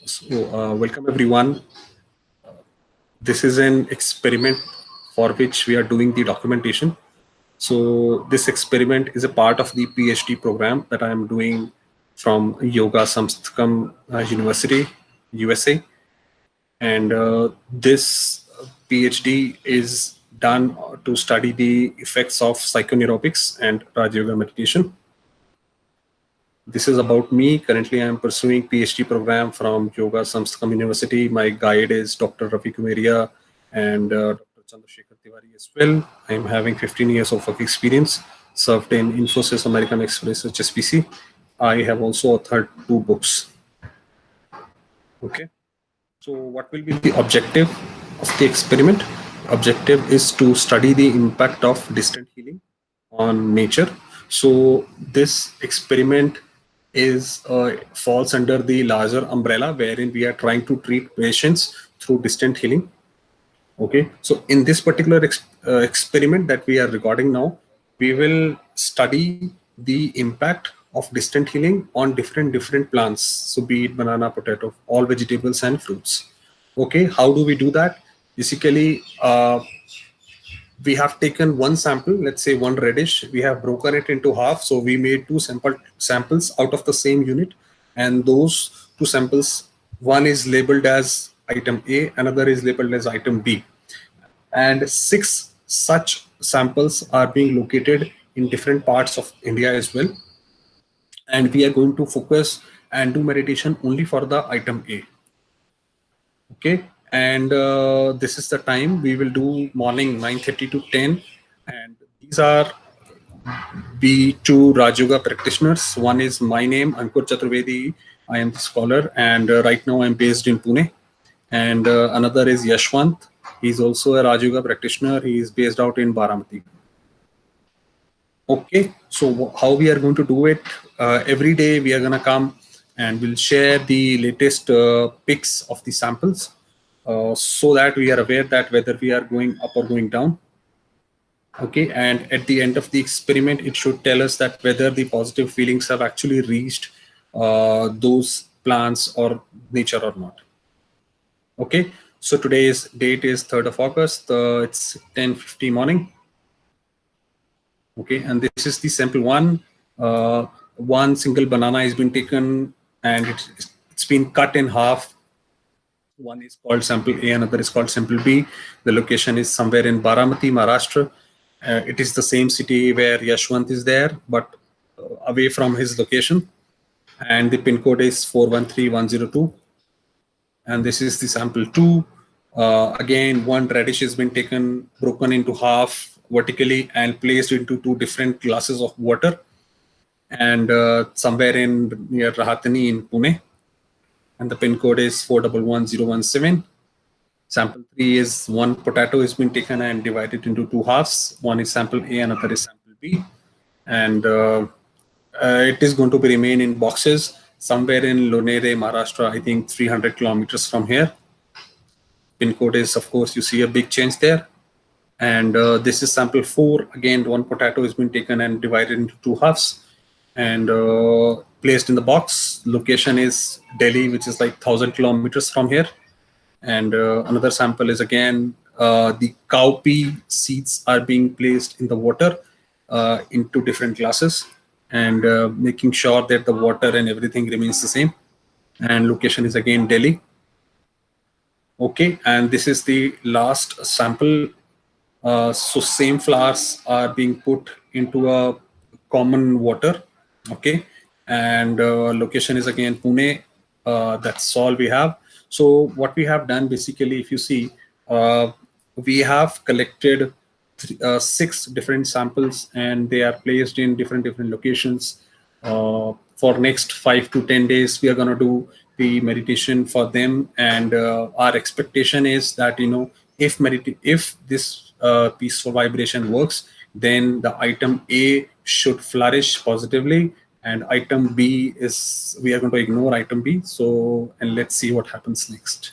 Welcome everyone. This is an experiment for which we are doing the documentation. So this experiment is a part of the PhD program that I am doing from Yoga Samstkam University, USA. And this PhD is done to study the effects of psychoneurobics and Raj Yoga meditation. This is about me. Currently, I am pursuing PhD program from Yoga Samstkam University. My guide is Dr. Ravi Kumeria and Dr. Chandrasekhar Tiwari as well. I am having 15 years of work experience, served in Infosys American Express HSBC. I have also authored 2 books. Okay. So what will be the objective of the experiment? Objective is to study the impact of distant healing on nature. So this experiment is falls under the larger umbrella wherein we are trying to treat patients through distant healing. Okay, so in this particular experiment that we are recording now, we will study the impact of distant healing on different plants. So be it banana, potato, all vegetables and fruits. Okay, how do we do that? Basically, we have taken one sample, let's say one radish, we have broken it into half. So we made two samples out of the same unit. And those two samples, one is labeled as item A, another is labeled as item B. And 6 such samples are being located in different parts of India as well. And we are going to focus and do meditation only for the item A. Okay, and this is the time we will do morning 9:30 to 10. And these are the 2 Raj Yoga practitioners. One is my name, Ankur Chaturvedi. I am the scholar, and right now I'm based in Pune. And another is Yashwant. He's also a Raj Yoga practitioner. He is based out in Baramati. Okay, so how we are going to do it? Every day we are going to come and we'll share the latest pics of the samples so that we are aware that whether we are going up or going down. Okay, and at the end of the experiment, it should tell us that whether the positive feelings have actually reached those plants or nature or not. Okay, so today's date is 3rd of August. It's 10:50 morning. Okay, and this is the sample 1. One single banana has been taken and it's been cut in half. One is called sample A, another is called sample B. The location is somewhere in Baramati, Maharashtra. It is the same city where Yashwant is there, but away from his location. And the pin code is 413102. And this is the sample 2. Again, one radish has been taken, broken into half vertically and placed into 2 different glasses of water. And somewhere in near Rahatani in Pune. And the pin code is 411017. Sample 3 is one potato has been taken and divided into 2 halves. One is sample A, another is sample B. And it is going to be remain in boxes somewhere in Lonere, Maharashtra, I think 300 kilometers from here. Pin code is, of course, you see a big change there. And this is sample 4. Again, one potato has been taken and divided into 2 halves and placed in the box. Location is Delhi, which is like 1,000 kilometers from here. And another sample is again, the cowpea seeds are being placed in the water into different glasses and making sure that the water and everything remains the same. And location is again Delhi. Okay, and this is the last sample. So same flowers are being put into a common water. Okay, and location is again Pune. That's all we have. So what we have done basically, if you see, we have collected 6 different samples and they are placed in different locations. For next 5 to 10 days, we are going to do the meditation for them. And our expectation is that, if this peaceful vibration works, then the item A should flourish positively. And item B is, we are going to ignore item B. So, and let's see what happens next.